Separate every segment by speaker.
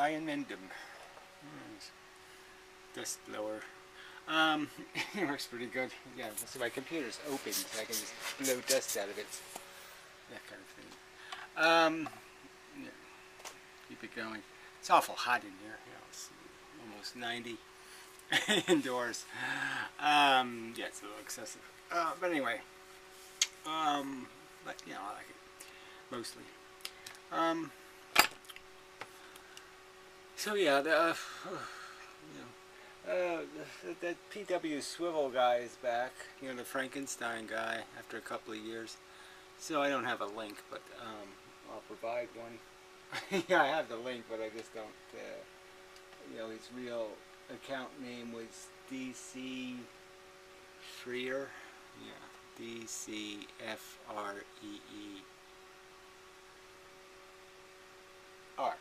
Speaker 1: Brian Mendham. Dust blower. It works pretty good. Yeah, so my computer's open, so I can just blow dust out of it. That kind of thing. Yeah, keep it going. It's awful hot in here. You know, it's almost 90 indoors. Yeah, it's a little excessive. But anyway, but you know, I like it mostly. So yeah, that PW Swivel guy is back. You know, the Frankenstein guy after a couple of years. So I don't have a link, but I'll provide one. Yeah, I have the link, but I just don't. You know, his real account name was DC Freer. Yeah, DCFREE. R.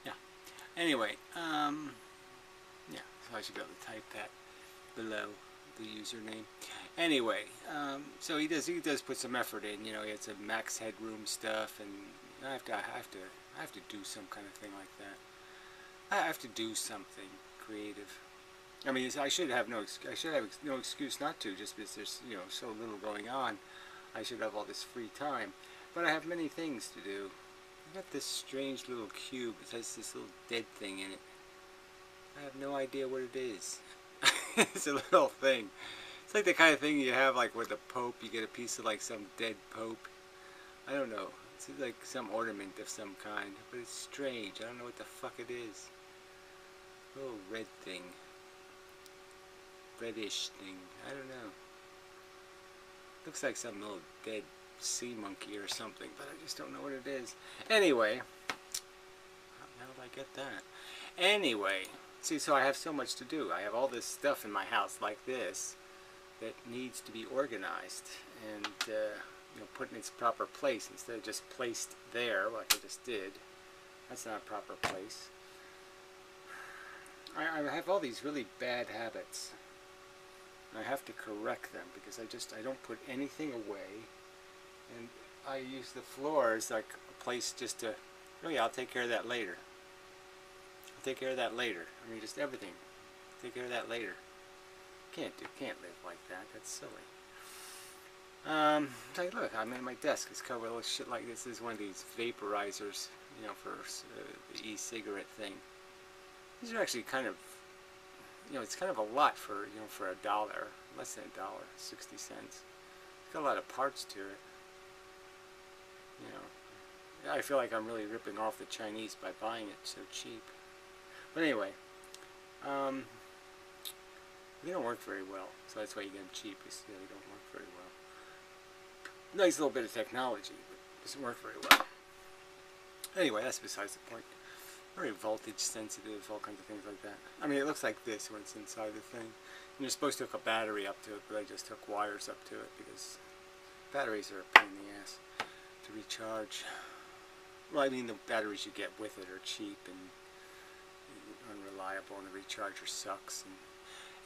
Speaker 1: Yeah. Anyway, yeah, so I should be able to type that below the username. Anyway, so he does put some effort in. You know, he had some max headroom stuff, and I have to do some kind of thing like that. I have to do something creative. I mean, I should have no excuse not to, just because there's, you know, so little going on. I should have all this free time, but I have many things to do. I got this strange little cube. It has this little dead thing in it. I have no idea what it is. It's a little thing. It's like the kind of thing you have like with the Pope. You get a piece of like some dead Pope. I don't know. It's like some ornament of some kind, but it's strange. I don't know what the fuck it is. Little red thing. Reddish thing. I don't know. Looks like some little dead sea monkey or something, but I just don't know what it is. Anyway, how did I get that? Anyway, see, so I have so much to do. I have all this stuff in my house like this that needs to be organized and you know, put in its proper place instead of just placed there like I just did. That's not a proper place. I have all these really bad habits. I have to correct them because I don't put anything away, and I use the floor as like a place just to, oh yeah, I'll take care of that later. I'll take care of that later. I mean, just everything. Take care of that later. Can't live like that. That's silly. Like, look, I mean, my desk is covered with shit like this. This is one of these vaporizers, you know, for the e-cigarette thing. These are actually kind of, you know, it's kind of a lot for, you know, for $1, less than $1, 60 cents. It's got a lot of parts to it. You know, I feel like I'm really ripping off the Chinese by buying it so cheap. But anyway, they don't work very well, so that's why you get them cheap. They don't work very well. Nice little bit of technology, but it doesn't work very well. Anyway, that's besides the point. Very voltage sensitive, all kinds of things like that. I mean, it looks like this when it's inside the thing. And you're supposed to hook a battery up to it, but I just hook wires up to it because batteries are a pain in the ass to recharge. Well, I mean, the batteries you get with it are cheap and unreliable, and the recharger sucks. And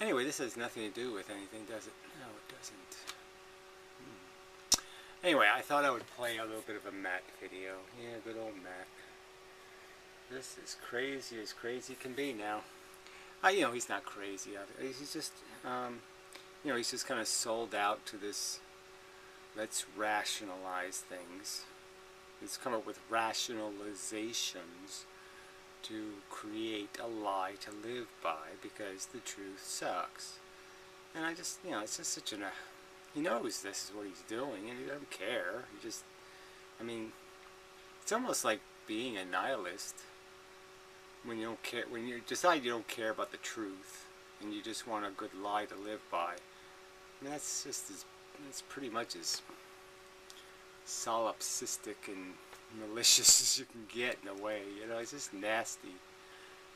Speaker 1: anyway, this has nothing to do with anything, does it? No, it doesn't. Anyway, I thought I would play a little bit of a Matt video. Yeah, good old Matt. This is crazy as crazy can be now. You know, he's not crazy. He's just, you know, he's just kind of sold out to this, let's rationalize things. He's come up with rationalizations to create a lie to live by because the truth sucks. And I just, you know, it's just such an, he knows this is what he's doing and he doesn't care. He just, I mean, it's almost like being a nihilist. When you don't care, when you decide you don't care about the truth and you just want a good lie to live by, I mean, that's just as, it's pretty much as solipsistic and malicious as you can get in a way. You know, it's just nasty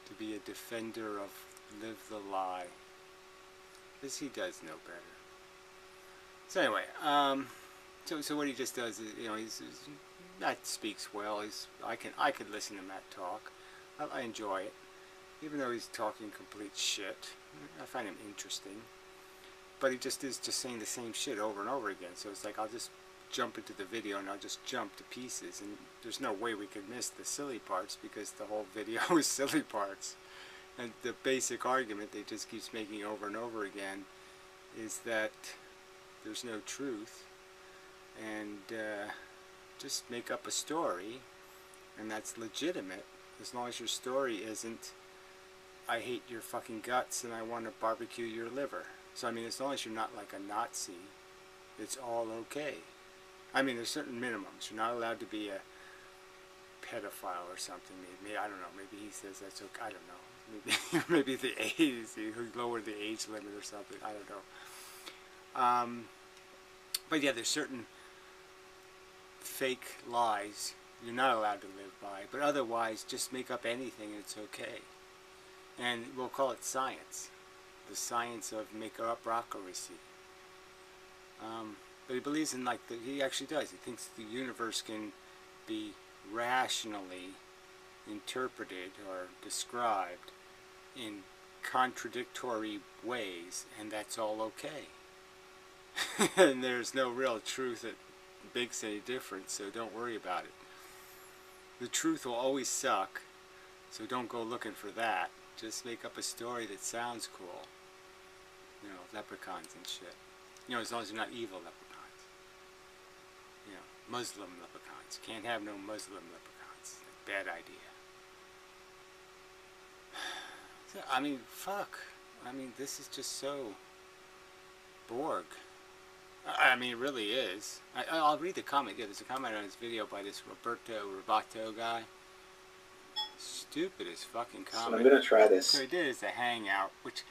Speaker 1: to be a defender of live the lie. Because he does know better. So anyway, so what he just does is, you know, Matt speaks well. I could listen to Matt talk. I enjoy it, even though he's talking complete shit. I find him interesting, but he just is just saying the same shit over and over again. So it's like I'll just jump into the video and I'll just jump to pieces, and there's no way we could miss the silly parts because the whole video is silly parts. And the basic argument they just keeps making over and over again is that there's no truth, and just make up a story, and that's legitimate as long as your story isn't, I hate your fucking guts and I want to barbecue your liver. So I mean, as long as you're not like a Nazi, it's all okay. I mean, there's certain minimums. You're not allowed to be a pedophile or something. Maybe I don't know. Maybe he says that's okay. I don't know. Maybe the age, he lowered the age limit or something. I don't know. But yeah, there's certain fake lies you're not allowed to live by. But otherwise, just make up anything and it's okay. And we'll call it science. The science of make-up-rocracy. But he believes in, like, he actually does. He thinks the universe can be rationally interpreted or described in contradictory ways, and that's all okay. And there's no real truth that makes any difference, so don't worry about it. The truth will always suck, so don't go looking for that. Just make up a story that sounds cool. You know, leprechauns and shit. You know, as long as you're not evil leprechauns. You know, Muslim leprechauns. Can't have no Muslim leprechauns. Bad idea. So, I mean, fuck. I mean, this is just so Borg. I mean, it really is. I'll read the comment. Yeah, there's a comment on this video by this Roberto guy. Stupidest fucking comment.
Speaker 2: So I'm gonna try this.
Speaker 1: So he did is a hangout, which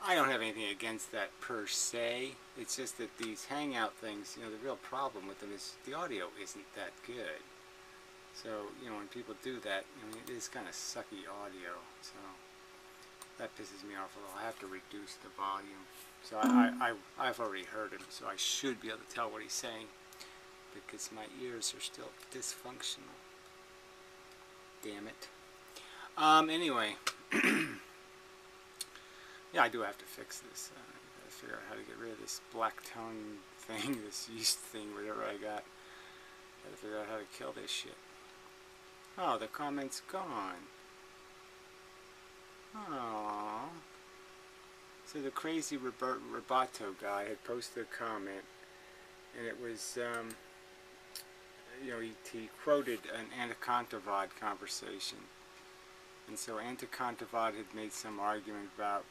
Speaker 1: I don't have anything against that per se. It's just that these hangout things, you know, the real problem with them is the audio isn't that good. So, you know, when people do that, I mean, it is kind of sucky audio. So that pisses me off a little. I have to reduce the volume. So I've already heard him, so I should be able to tell what he's saying because my ears are still dysfunctional. Damn it. Anyway, yeah, I do have to fix this. I gotta figure out how to get rid of this black tongue thing, this yeast thing, whatever I got. Gotta figure out how to kill this shit. Oh, the comment's gone. Aww. So the crazy Roberto guy had posted a comment, and it was, you know, he quoted an Anticontavad conversation. And so Anticontavad had made some argument about,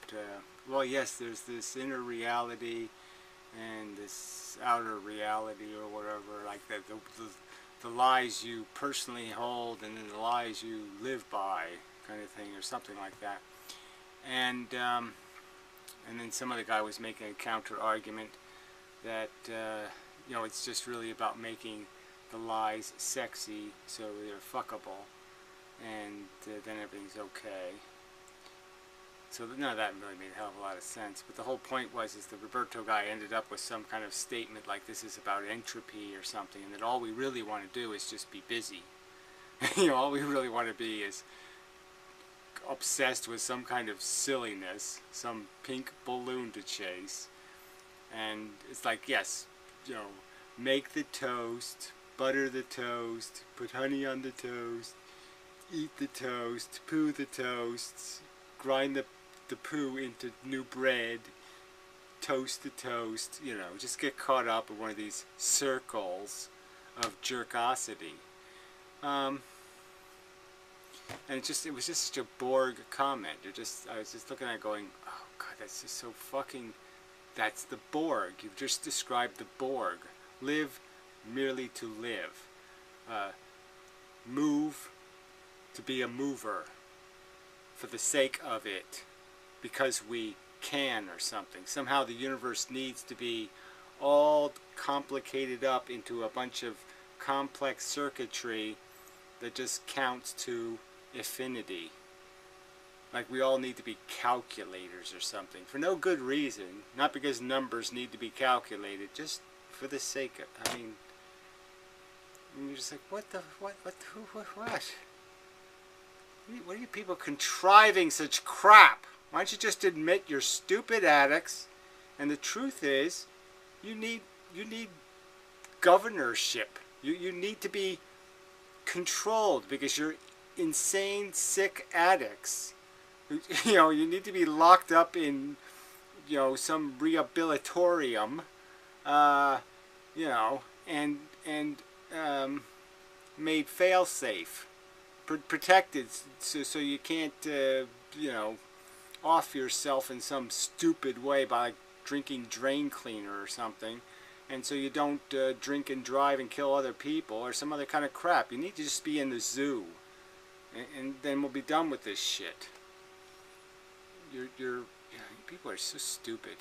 Speaker 1: well, yes, there's this inner reality and this outer reality or whatever, like the lies you personally hold and then the lies you live by, kind of thing, or something like that. And then some other guy was making a counter argument that, you know, it's just really about making the lies sexy so they're fuckable, and then everything's okay. So none of that really made a hell of a lot of sense. But the whole point was is the Roberto guy ended up with some kind of statement like this is about entropy or something, and that all we really want to do is just be busy. You know, all we really want to be is obsessed with some kind of silliness, some pink balloon to chase. And it's like, yes, you know, make the toast, butter the toast, put honey on the toast, eat the toast, poo the toasts, grind the poo into new bread, toast the toast, you know, just get caught up in one of these circles of jerkosity. And it was just such a Borg comment. I was just looking at it going, oh God, that's just so fucking, that's the Borg. You've just described the Borg. Live merely to live. Move to be a mover for the sake of it, because we can or something. Somehow the universe needs to be all complicated up into a bunch of complex circuitry that just counts to affinity. Like we all need to be calculators or something for no good reason, not because numbers need to be calculated, just for the sake of, I mean you're just like, what? What are you people contriving such crap? Why don't you just admit you're stupid addicts? And the truth is, you need governorship. You need to be controlled because you're insane, sick addicts. You know, you need to be locked up in, you know, some rehabilitorium, you know, and made fail-safe, protected, so you can't, you know, off yourself in some stupid way by like, drinking drain cleaner or something, and so you don't drink and drive and kill other people or some other kind of crap. You need to just be in the zoo, and then we'll be done with this shit. Yeah, people are so stupid.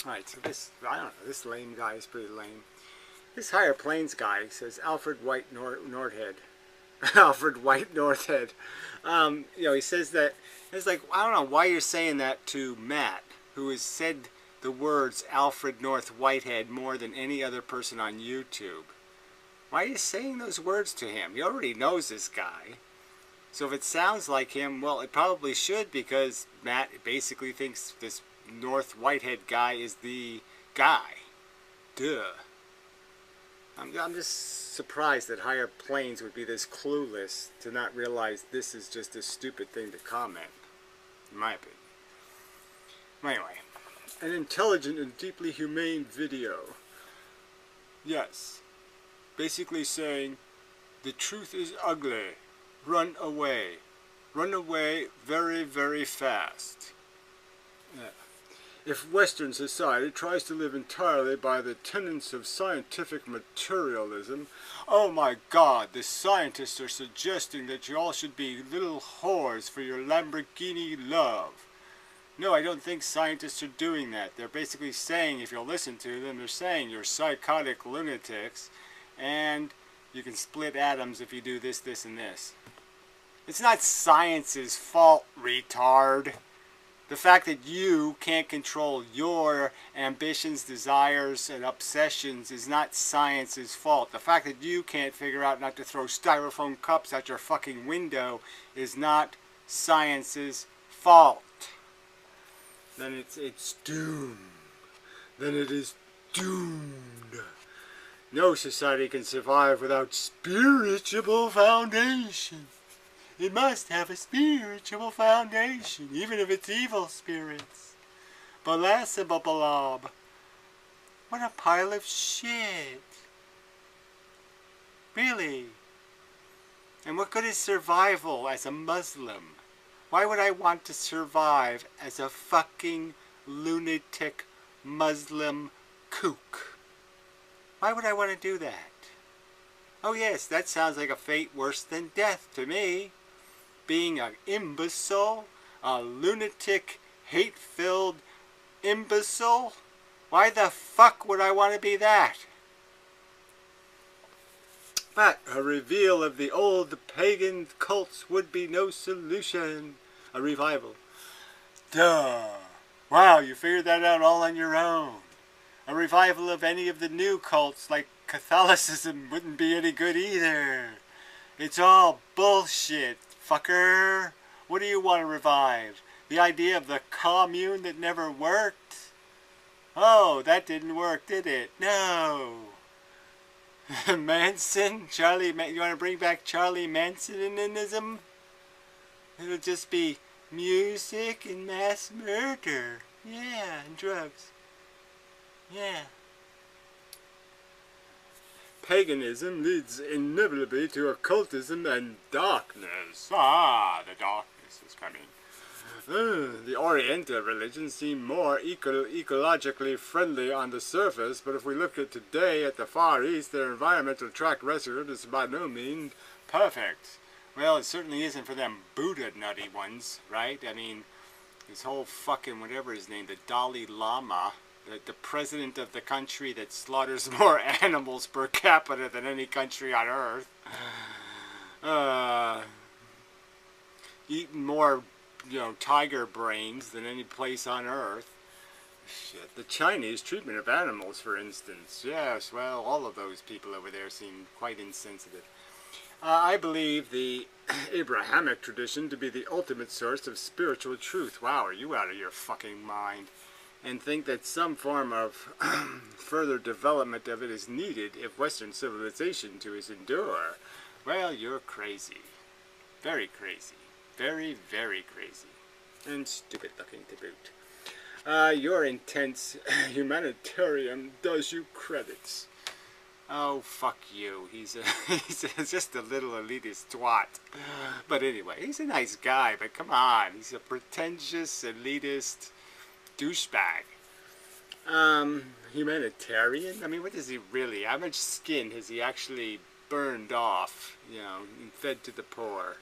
Speaker 1: Alright, so this, I don't know, this lame guy is pretty lame. This Higher Plains guy says Alfred White Nordhead. Alfred White Northhead. You know, he says that, it's like, I don't know why you're saying that to Matt, who has said the words Alfred North Whitehead more than any other person on YouTube. Why are you saying those words to him? He already knows this guy. So if it sounds like him, well, it probably should, because Matt basically thinks this North Whitehead guy is the guy. Duh. I'm just surprised that Higher Plains would be this clueless to not realize this is just a stupid thing to comment, in my opinion. Anyway, an intelligent and deeply humane video. Yes. Basically saying, the truth is ugly. Run away. Run away very, very fast. Yeah. If Western society tries to live entirely by the tenets of scientific materialism, oh my God, the scientists are suggesting that you all should be little whores for your Lamborghini love. No, I don't think scientists are doing that. They're basically saying, if you'll listen to them, they're saying you're psychotic lunatics, and you can split atoms if you do this, this, and this. It's not science's fault, retard. The fact that you can't control your ambitions, desires, and obsessions is not science's fault. The fact that you can't figure out not to throw styrofoam cups out your fucking window is not science's fault. Then it's doomed. Then it is doomed. No society can survive without spiritual foundation. It must have a spiritual foundation, even if it's evil spirits. Balasababalob. What a pile of shit. Really? And what good is survival as a Muslim? Why would I want to survive as a fucking lunatic Muslim kook? Why would I want to do that? Oh yes, that sounds like a fate worse than death to me. Being an imbecile, a lunatic, hate-filled imbecile? Why the fuck would I want to be that? But a reveal of the old pagan cults would be no solution. A revival. Duh. Wow, you figured that out all on your own. A revival of any of the new cults like Catholicism wouldn't be any good either. It's all bullshit, fucker. What do you want to revive? The idea of the commune that never worked? Oh, that didn't work, did it? No. Manson? You want to bring back Charlie Mansonism? It'll just be music and mass murder. Yeah, and drugs. Yeah. Paganism leads inevitably to occultism and darkness. Ah, the darkness is coming. The Oriental religions seem more ecologically friendly on the surface, but if we look at today at the Far East, their environmental track record is by no means perfect. Well, it certainly isn't for them Buddha nutty ones, right? I mean, this whole fucking whatever his name, the Dalai Lama, the president of the country that slaughters more animals per capita than any country on earth, eating more, you know, tiger brains than any place on earth. Shit. The Chinese treatment of animals, for instance. Yes, well, all of those people over there seem quite insensitive. I believe the Abrahamic tradition to be the ultimate source of spiritual truth. Wow, are you out of your fucking mind? and think that some form of further development of it is needed if Western civilization to endure, well, you're crazy. Very crazy. Very, very crazy. And stupid looking to boot. Your intense humanitarian does you credits. Oh, fuck you. He's just a little elitist twat. But anyway, he's a nice guy, but come on. He's a pretentious, elitist douchebag. Humanitarian? I mean, what is he really? How much skin has he actually burned off, you know, and fed to the poor?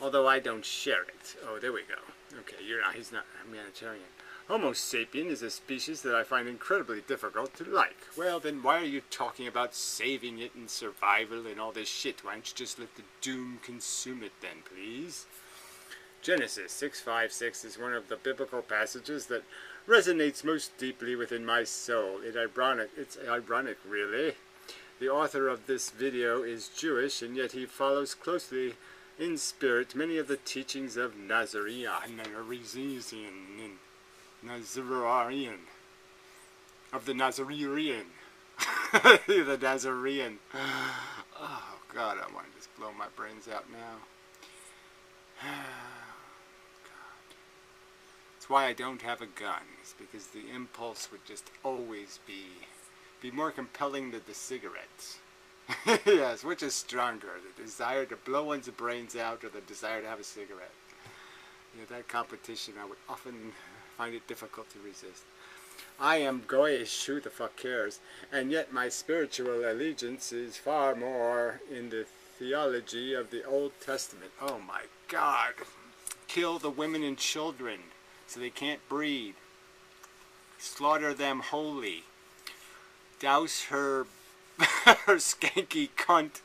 Speaker 1: Although I don't share it. Oh, there we go. Okay, he's not a humanitarian. Homo sapien is a species that I find incredibly difficult to like. Well, then why are you talking about saving it and survival and all this shit? Why don't you just let the doom consume it then, please? Genesis 6:5-6 is one of the biblical passages that resonates most deeply within my soul. It's ironic, really. The author of this video is Jewish, and yet he follows closely in spirit many of the teachings of Nazarene, of the Nazarene. The Nazarene. Oh, God, I want to just blow my brains out now. That's why I don't have a gun. It's because the impulse would just always be more compelling than the cigarettes. Yes, which is stronger, the desire to blow one's brains out or the desire to have a cigarette? You know, that competition, I would often find it difficult to resist. I am goyish, who the fuck cares? And yet my spiritual allegiance is far more in the theology of the Old Testament. Oh my God. Kill the women and children so they can't breed. Slaughter them wholly. Douse her her skanky cunt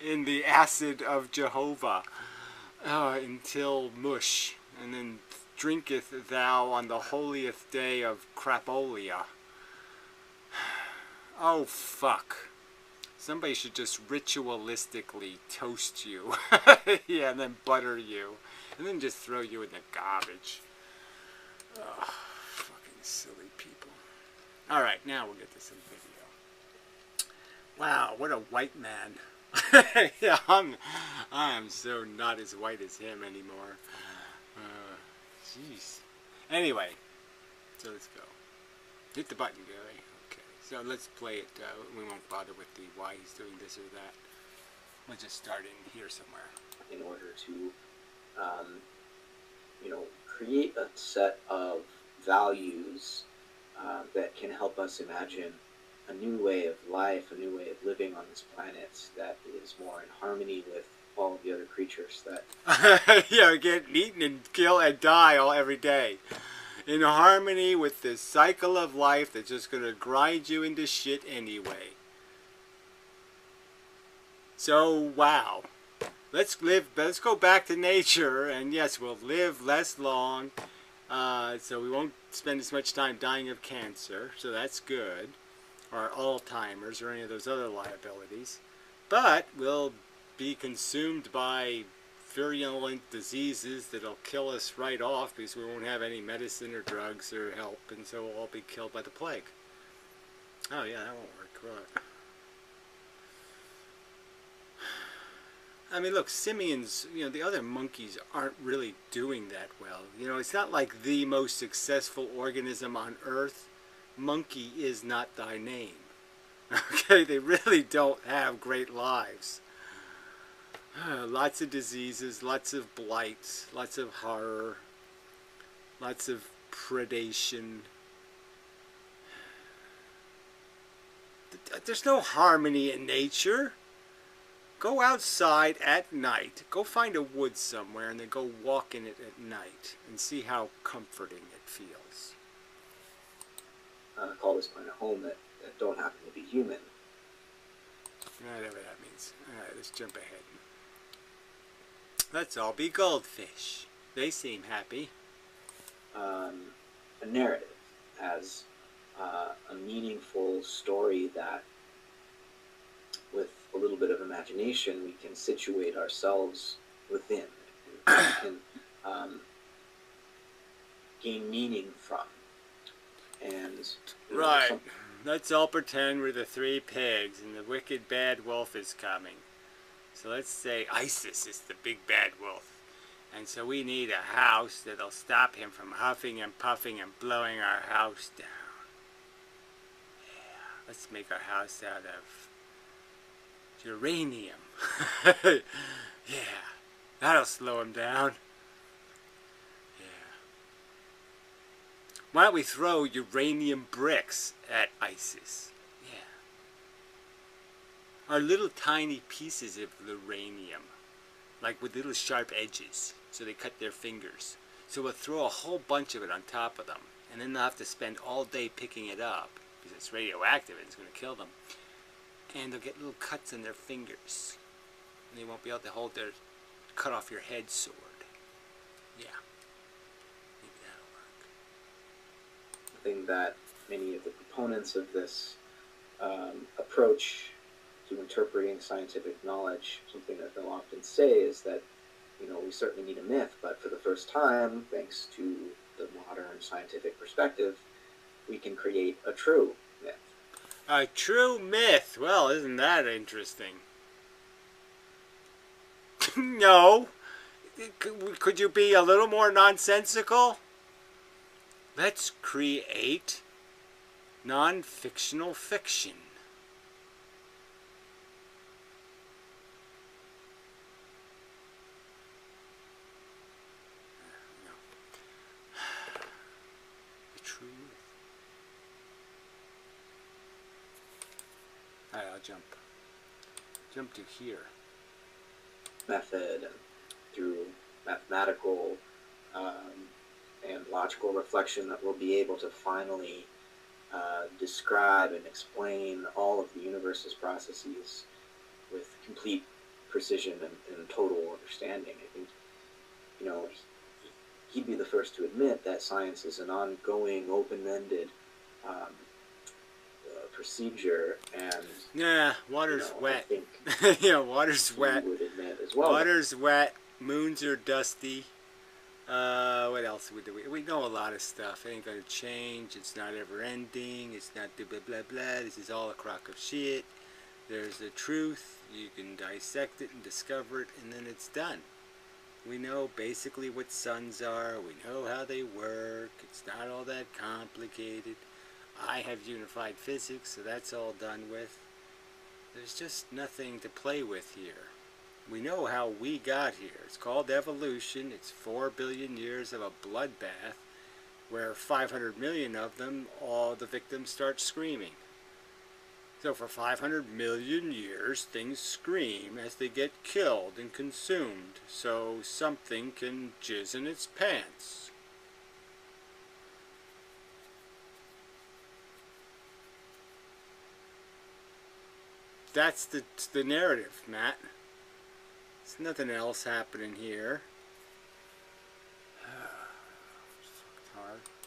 Speaker 1: in the acid of Jehovah until mush, and then drinketh thou on the holiest day of Crapolia. Oh, fuck. Somebody should just ritualistically toast you. Yeah, and then butter you. And then just throw you in the garbage. Oh, fucking silly people. Alright, now we'll get to some video. Wow, what a white man. Yeah, I am so not as white as him anymore. Jeez. Anyway, so let's go. Hit the button, Gary. Okay, so let's play it. We won't bother with the why he's doing this or that. We'll just start in here somewhere.
Speaker 2: In order to, create a set of values that can help us imagine a new way of life, a new way of living on this planet that is more in harmony with all of the other creatures that
Speaker 1: yeah, get eaten and kill and die every day. In harmony with this cycle of life that's just going to grind you into shit anyway. So, wow. Let's go back to nature, and yes, we'll live less long, so we won't spend as much time dying of cancer, so that's good. Or Alzheimer's or any of those other liabilities. But we'll be consumed by virulent diseases that'll kill us right off because we won't have any medicine or drugs or help, and so we'll all be killed by the plague. Oh yeah, that won't work, will it? I mean, look, simians, the other monkeys aren't really doing that well. It's not like the most successful organism on Earth. Monkey is not thy name. Okay, they really don't have great lives. Lots of diseases, lots of blights, lots of horror, lots of predation. There's no harmony in nature. Go outside at night. Go find a wood somewhere and then go walk in it at night and see how comforting it feels.
Speaker 2: Call this planet home that don't happen to be human.
Speaker 1: Whatever that means. Alright, let's jump ahead. Let's all be goldfish. They seem happy.
Speaker 2: A narrative as a meaningful story that, with a little bit of imagination, we can situate ourselves within and gain meaning from. and
Speaker 1: Right. Let's all pretend we're the three pigs and the wicked bad wolf is coming. So let's say ISIS is the big bad wolf. And so we need a house that'll stop him from huffing and puffing and blowing our house down. Yeah, let's make our house out of uranium. Yeah, that'll slow him down. Yeah. Why don't we throw uranium bricks at ISIS? Yeah. Are little tiny pieces of uranium, like with little sharp edges, so they cut their fingers. So we'll throw a whole bunch of it on top of them, and then they'll have to spend all day picking it up, because it's radioactive and it's going to kill them. And they'll get little cuts in their fingers. And they won't be able to hold their cut off your head sword. Yeah. Maybe that'll work.
Speaker 2: I think that many of the proponents of this approach to interpreting scientific knowledge, something that they'll often say is that, we certainly need a myth, but for the first time, thanks to the modern scientific perspective, we can create a true myth.
Speaker 1: A true myth. Well, isn't that interesting? No. Could you be a little more nonsensical? Let's create non-fictional fiction. A true myth. Alright, I'll jump. Jump to here.
Speaker 2: Method and through mathematical and logical reflection that we'll be able to finally describe and explain all of the universe's processes with complete precision and total understanding. I think, he'd be the first to admit that science is an ongoing, open-ended procedure, and
Speaker 1: yeah, water's wet.
Speaker 2: I think
Speaker 1: yeah, water's wet.
Speaker 2: would admit as well.
Speaker 1: Water's wet. Moons are dusty. What else would we know a lot of stuff. It ain't gonna change. It's not ever ending. It's not blah blah blah. This is all a crock of shit. There's the truth. You can dissect it and discover it, and then it's done. We know basically what suns are. We know how they work. It's not all that complicated. I have unified physics, so that's all done with. There's just nothing to play with here. We know how we got here. It's called evolution. It's 4 billion years of a bloodbath where 500 million of them, all the victims start screaming. So for 500 million years, things scream as they get killed and consumed, so something can jizz in its pants. That's the narrative, Matt. There's nothing else happening here.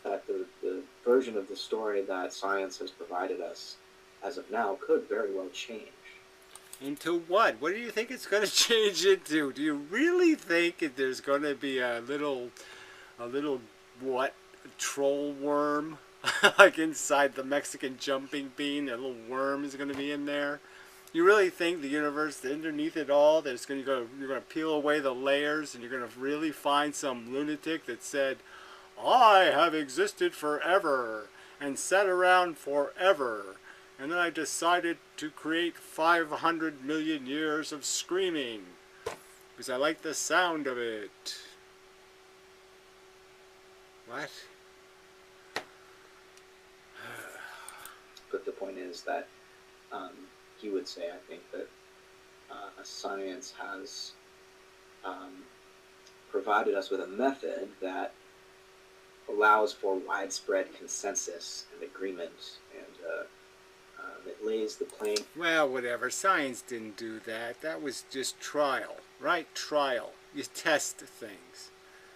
Speaker 2: The version of the story that science has provided us as of now could very well change.
Speaker 1: Into what? What do you think it's going to change into? Do you really think that there's going to be a little what? A troll worm? like inside the Mexican jumping bean, a little worm is going to be in there? You really think the universe, underneath it all, that you're going to peel away the layers and you're going to really find some lunatic that said, I have existed forever and sat around forever, and then I decided to create 500 million years of screaming because I like the sound of it. What?
Speaker 2: But the point is that he would say, I think, that science has provided us with a method that allows for widespread consensus and agreement, and it lays the plane.
Speaker 1: Well, whatever. Science didn't do that. That was just trial, right? Trial. You test things.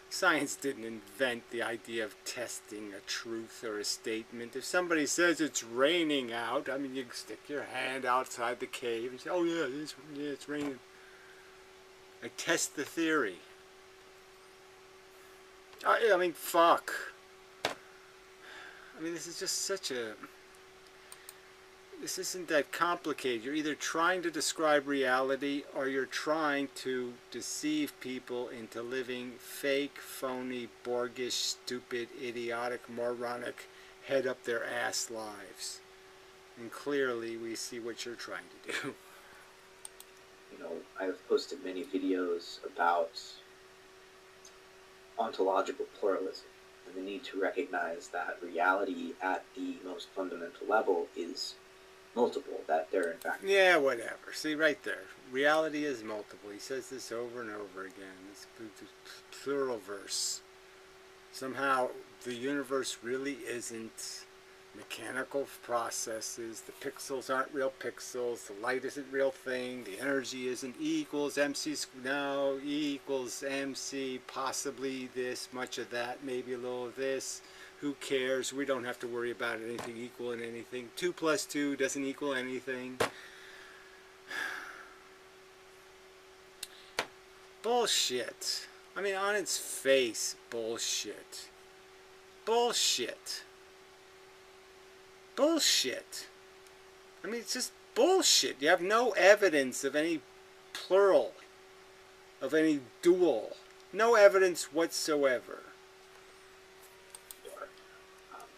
Speaker 1: Science didn't invent the idea of testing a truth or a statement. If somebody says it's raining out, I mean, you can stick your hand outside the cave and say, oh yeah, it's raining. I test the theory. I mean, fuck. I mean, this is just such a... This isn't that complicated. You're either trying to describe reality or you're trying to deceive people into living fake, phony, Borgish, stupid, idiotic, moronic, head up their ass lives. And clearly we see what you're trying to do.
Speaker 2: You know, I've posted many videos about ontological pluralism and the need to recognize that reality at the most fundamental level is multiple, that there in fact...
Speaker 1: Yeah, whatever. See, right there. Reality is multiple. He says this over and over again. It's Pluriverse. Somehow the universe really isn't mechanical processes. The pixels aren't real pixels. The light isn't real thing. The energy isn't E equals MC. No, E equals MC. Possibly this, much of that, maybe a little of this. Who cares? We don't have to worry about anything equaling anything. 2 plus 2 doesn't equal anything. Bullshit. I mean, on its face, bullshit. Bullshit. Bullshit. I mean, it's just bullshit. You have no evidence of any plural, of any dual. No evidence whatsoever.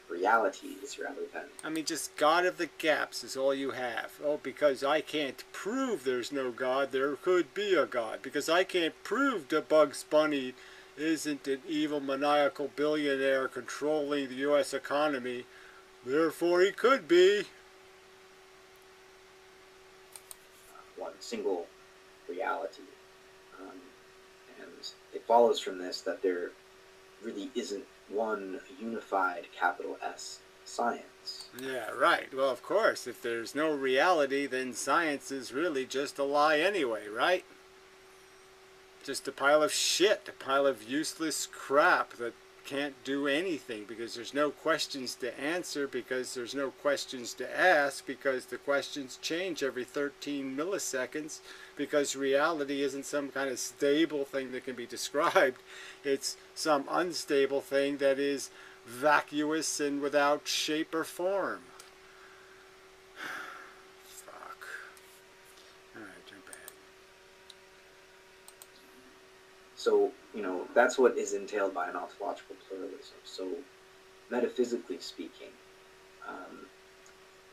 Speaker 2: Realities rather than...
Speaker 1: I mean, just God of the gaps is all you have. Oh, because I can't prove there's no God, there could be a God. Because I can't prove that Bugs Bunny isn't an evil maniacal billionaire controlling the U.S. economy, therefore he could be.
Speaker 2: One single reality. And it follows from this that there really isn't one unified capital S science.
Speaker 1: Yeah, right. Well, of course, if there's no reality, then science is really just a lie anyway, right? Just a pile of shit, a pile of useless crap that can't do anything because there's no questions to answer, because there's no questions to ask, because the questions change every 13 milliseconds, because reality isn't some kind of stable thing that can be described. It's some unstable thing that is vacuous and without shape or form. Fuck. Alright, jump ahead.
Speaker 2: So, you know, that's what is entailed by an ontological pluralism. So, metaphysically speaking,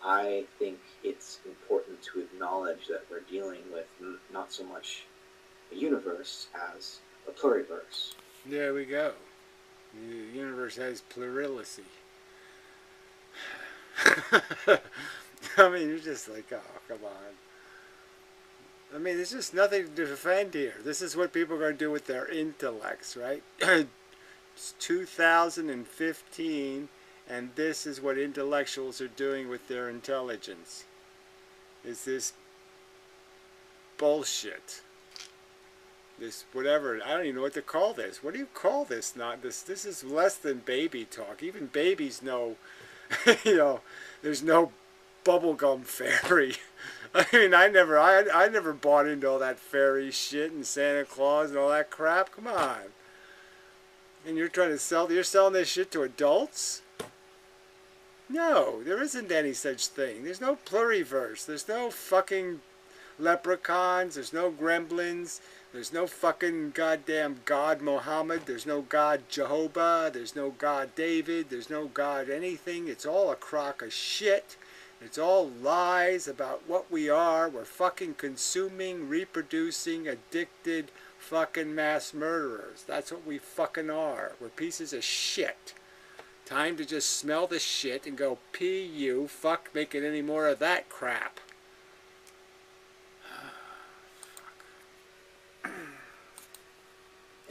Speaker 2: I think it's important to acknowledge that we're dealing with not so much a universe as a pluriverse.
Speaker 1: There we go. The universe has plurality. I mean, you're just like, oh, come on. I mean, there's just nothing to defend here. This is what people are going to do with their intellects, right? It's 2015, and this is what intellectuals are doing with their intelligence. Is this bullshit. This whatever, I don't even know what to call this. What do you call this? Not this. This is less than baby talk. Even babies know, you know, there's no bubblegum fairy. I mean, I never bought into all that fairy shit and Santa Claus and all that crap. Come on. And you're selling this shit to adults? No, there isn't any such thing. There's no pluriverse. There's no fucking leprechauns. There's no gremlins. There's no fucking goddamn God Muhammad. There's no God Jehovah. There's no God David. There's no God anything. It's all a crock of shit. It's all lies about what we are. We're fucking consuming, reproducing, addicted fucking mass murderers. That's what we fucking are. We're pieces of shit. Time to just smell the shit and go, P.U. Fuck making any more of that crap.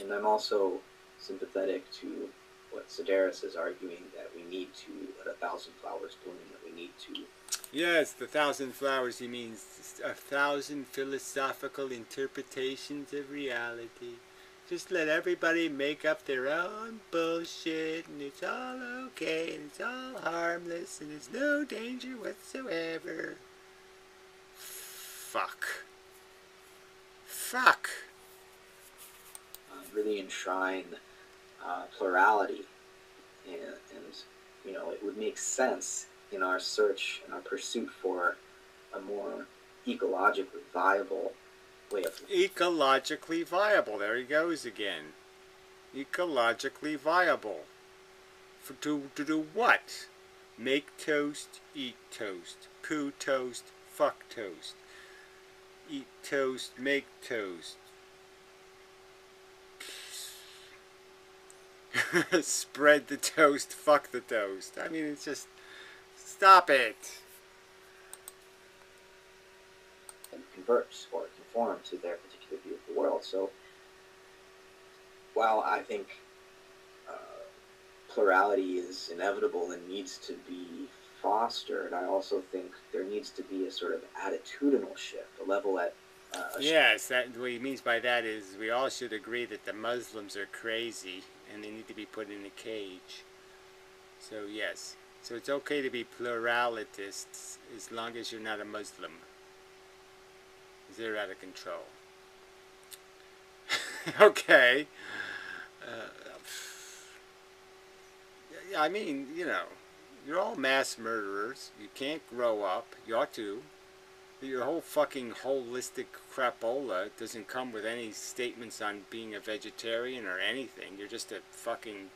Speaker 2: And I'm also sympathetic to what Sedaris is arguing, that we need to let 1,000 flowers bloom, that we need to...
Speaker 1: Yes, the 1,000 flowers, he means 1,000 philosophical interpretations of reality. Just let everybody make up their own bullshit, and it's all okay, and it's all harmless, and there's no danger whatsoever. Fuck. Fuck.
Speaker 2: Really enshrine plurality and it would make sense in our search and our pursuit for a more ecologically viable way of life.
Speaker 1: Ecologically viable. There he goes again. Ecologically viable. To do what? Make toast, eat toast. Poo toast, fuck toast. Eat toast, make toast. Spread the toast, fuck the toast. I mean, it's just... Stop it.
Speaker 2: And convert or conform to their particular view of the world. So, while I think plurality is inevitable and needs to be fostered, I also think there needs to be a sort of attitudinal shift, a level at
Speaker 1: yes, what he means by that is we all should agree that the Muslims are crazy and they need to be put in a cage. So yes, so it's okay to be pluralists as long as you're not a Muslim. They're out of control. Okay. I mean, you're all mass murderers. You can't grow up. You ought to. Your whole fucking holistic crapola doesn't come with any statements on being a vegetarian or anything. You're just a fucking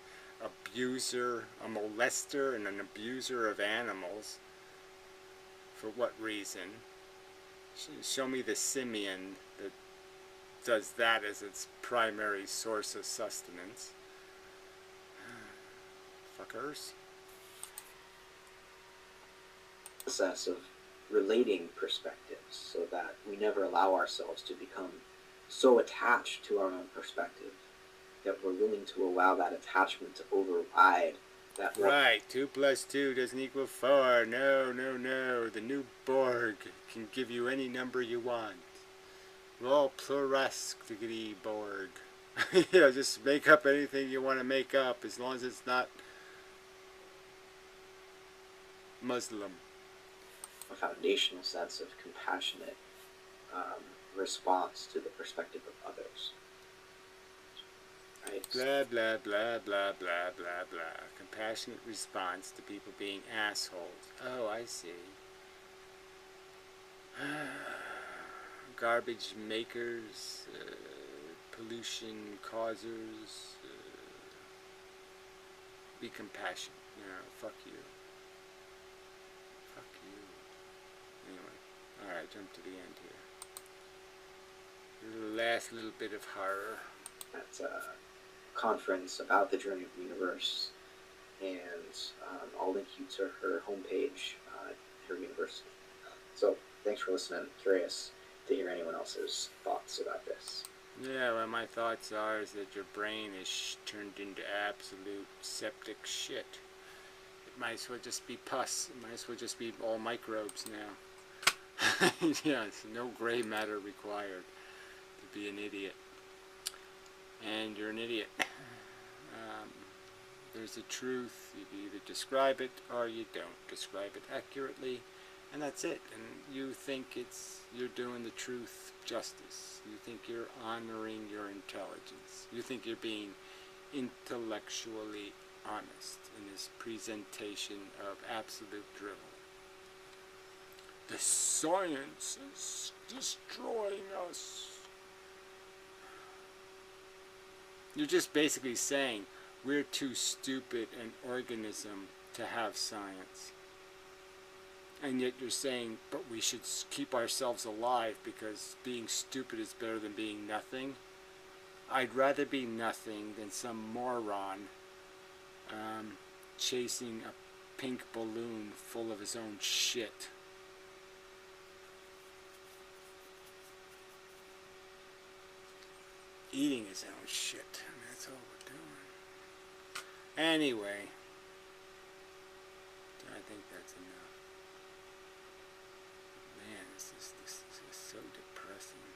Speaker 1: abuser, a molester, and an abuser of animals. For what reason? Show me the simian that does that as its primary source of sustenance. Fuckers.
Speaker 2: Process of relating perspectives so that we never allow ourselves to become so attached to our own perspective that we're willing to allow that attachment to override that.
Speaker 1: Right, 2 plus 2 doesn't equal 4. No, no, no. The new Borg can give you any number you want. We're all pluralistically Borg. Just make up anything you want to make up as long as it's not Muslim.
Speaker 2: A foundational sense of compassionate response to the perspective of others. Right?
Speaker 1: Blah, blah, blah, blah, blah, blah, blah. Compassionate response to people being assholes. Oh, I see. Garbage makers, pollution causers. Be compassionate. Fuck you. Fuck you. Anyway, alright, jump to the end here. The last little bit of horror.
Speaker 2: At a conference about the journey of the universe, and I'll link you to her homepage at her university. So, thanks for listening. Curious to hear anyone else's thoughts about this.
Speaker 1: Yeah, well, my thoughts are is that your brain is turned into absolute septic shit. It might as well just be pus. It might as well just be all microbes now. Yes, no gray matter required to be an idiot. And you're an idiot. There's a truth. You either describe it or you don't describe it accurately, and that's it. And you think you're doing the truth justice. You think you're honoring your intelligence. You think you're being intellectually honest in this presentation of absolute drivel. The science is destroying us. You're just basically saying we're too stupid an organism to have science. And yet you're saying, but we should keep ourselves alive because being stupid is better than being nothing. I'd rather be nothing than some moron chasing a pink balloon full of his own shit. Eating his own shit. And that's all we're doing. Anyway, I think that's enough. Man, this is so depressing.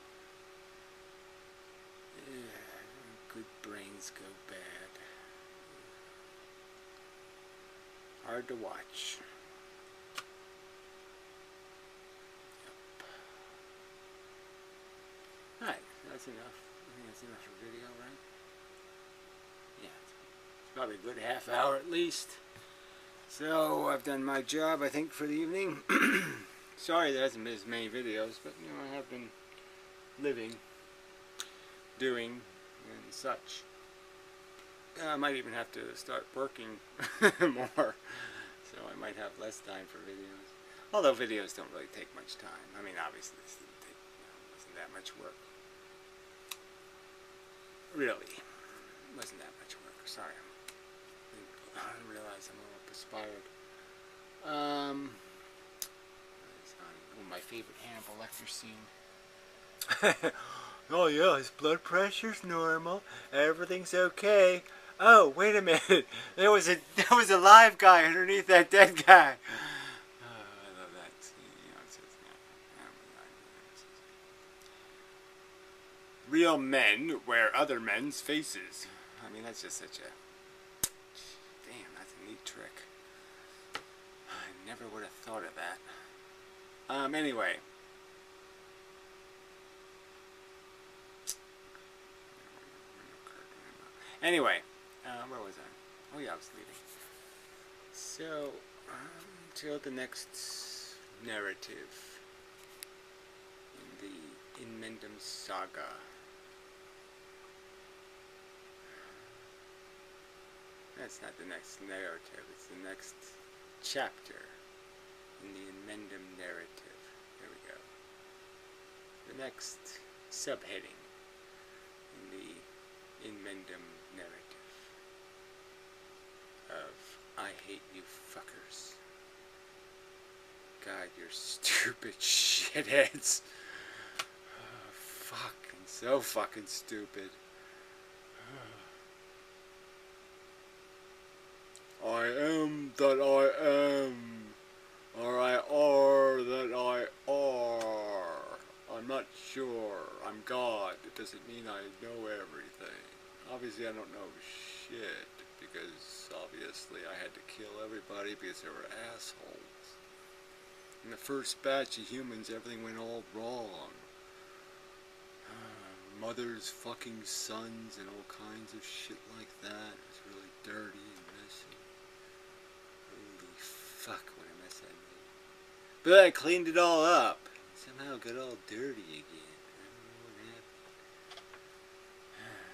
Speaker 1: Yeah, good brains go bad. Hard to watch. Yep. Alright, that's enough. I think that's enough for video, right? Yeah, it's probably a good half hour at least. So I've done my job, I think, for the evening. Sorry there hasn't been as many videos, but you know, I have been living, doing, and such. I might even have to start working more, so I might have less time for videos. Although videos don't really take much time. I mean, obviously this didn't take, wasn't that much work. Really, wasn't that much work. Sorry, I didn't realize I'm a little perspired. Oh, my favorite Hannibal Lecter scene. Oh yeah, his blood pressure's normal. Everything's okay. Oh, wait a minute. There was a live guy underneath that dead guy. Oh, I love that scene. You know, it says, real men wear other men's faces. I mean, that's just such a... Damn, that's a neat trick. I never would have thought of that. Anyway. Anyway, where was I? Oh yeah, I was leaving. So, till the next narrative in the Inmendum Saga. That's not the next narrative, it's the next chapter in the Inmendum narrative. There we go. The next subheading in the Inmendum narrative of I hate you fuckers. God, you're stupid shitheads. Oh, fucking so fucking stupid. I am that I am, or I are that I are. I'm not sure. I'm God. It doesn't mean I know everything. Obviously I don't know shit, because obviously I had to kill everybody because they were assholes. In the first batch of humans, everything went all wrong. Mothers fucking sons and all kinds of shit like that. It was really dirty and messy. Holy fuck, what a mess I made. But then I cleaned it all up. Somehow it got all dirty again. I don't know what happened.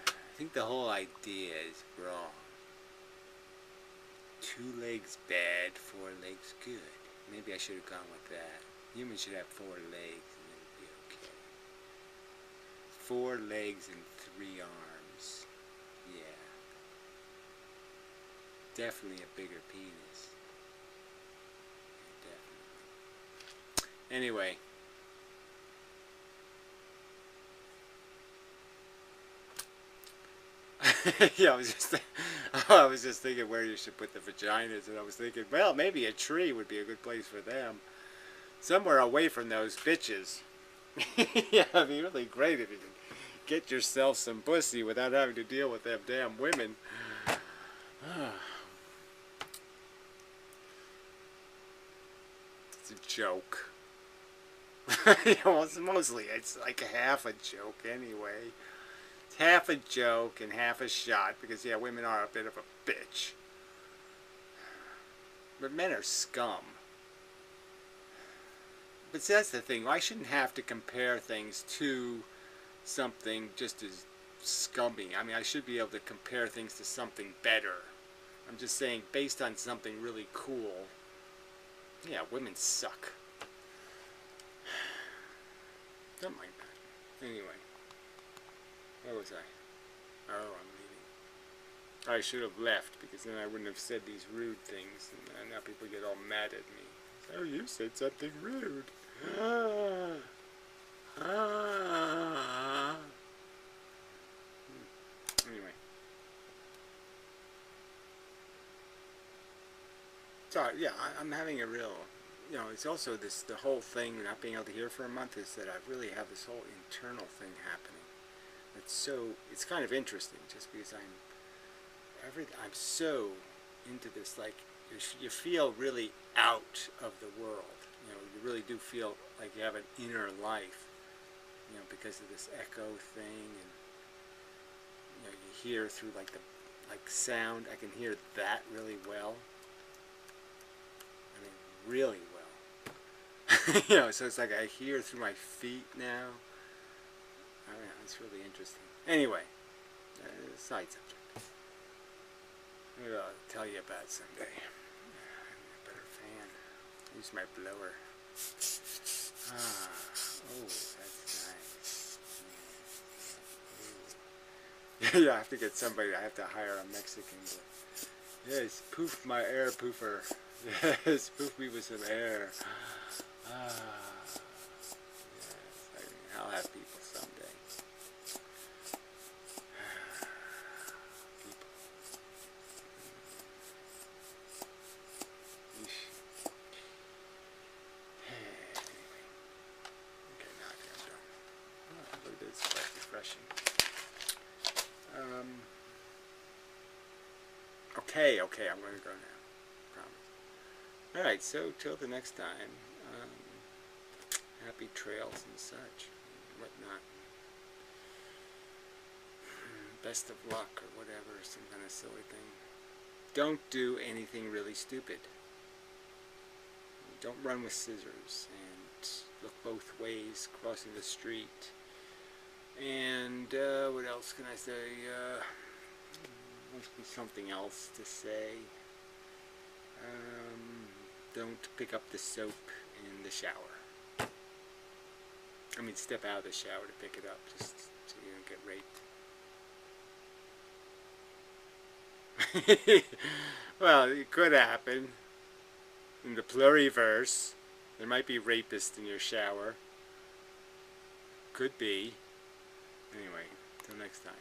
Speaker 1: I think the whole idea is wrong. 2 legs bad, 4 legs good. Maybe I should have gone with that. Humans should have 4 legs and then it'd be okay. 4 legs and 3 arms. Yeah. Definitely a bigger penis. Yeah, definitely. Anyway. Yeah, I was just thinking where you should put the vaginas, and I was thinking, well, maybe a tree would be a good place for them. Somewhere away from those bitches. Yeah, it'd be really great if you could get yourself some pussy without having to deal with them damn women. It's a joke. You know, mostly it's like half a joke anyway. It's half a joke and half a shot because, yeah, women are a bit of a bitch. But men are scum. But see, that's the thing. I shouldn't have to compare things to something just as scummy. I mean, I should be able to compare things to something better. I'm just saying, based on something really cool, yeah, women suck. Something like that. Anyway. Where was I? Oh, I'm leaving. I should have left, because then I wouldn't have said these rude things, and now people get all mad at me. Oh, you said something rude. Anyway. So, yeah, I'm having a real... You know, it's also this, the whole thing, not being able to hear for a month, is that I really have this whole internal thing happening. It's kind of interesting, just because I'm so into this, like, you feel really out of the world. You know, you really do feel like you have an inner life, you know, because of this echo thing, and, you know, you hear through, like, sound. I can hear that really well. really well. You know, so it's like I hear through my feet now. I don't know, it's really interesting. Anyway, side subject. Maybe I'll tell you about it someday. A better fan. Use my blower. Oh, that's nice. Yeah, I have to get somebody. I have to hire a Mexican. Yes, poof my air poofer. Yes, poof me with some air. Yes, I'll have people someday. People. Okay, now I think I'm done. Oh, look at this, quite refreshing. Okay, I'm going to go now. Promise. Alright, so till the next time, happy trails and such, and whatnot. Best of luck, or whatever, some kind of silly thing. Don't do anything really stupid. Don't run with scissors, and look both ways crossing the street. And what else can I say? Must be something else to say. Don't pick up the soap in the shower. I mean, step out of the shower to pick it up, just so you don't get raped. Well, it could happen. In the Pluriverse, there might be rapists in your shower. Could be. Anyway, till next time.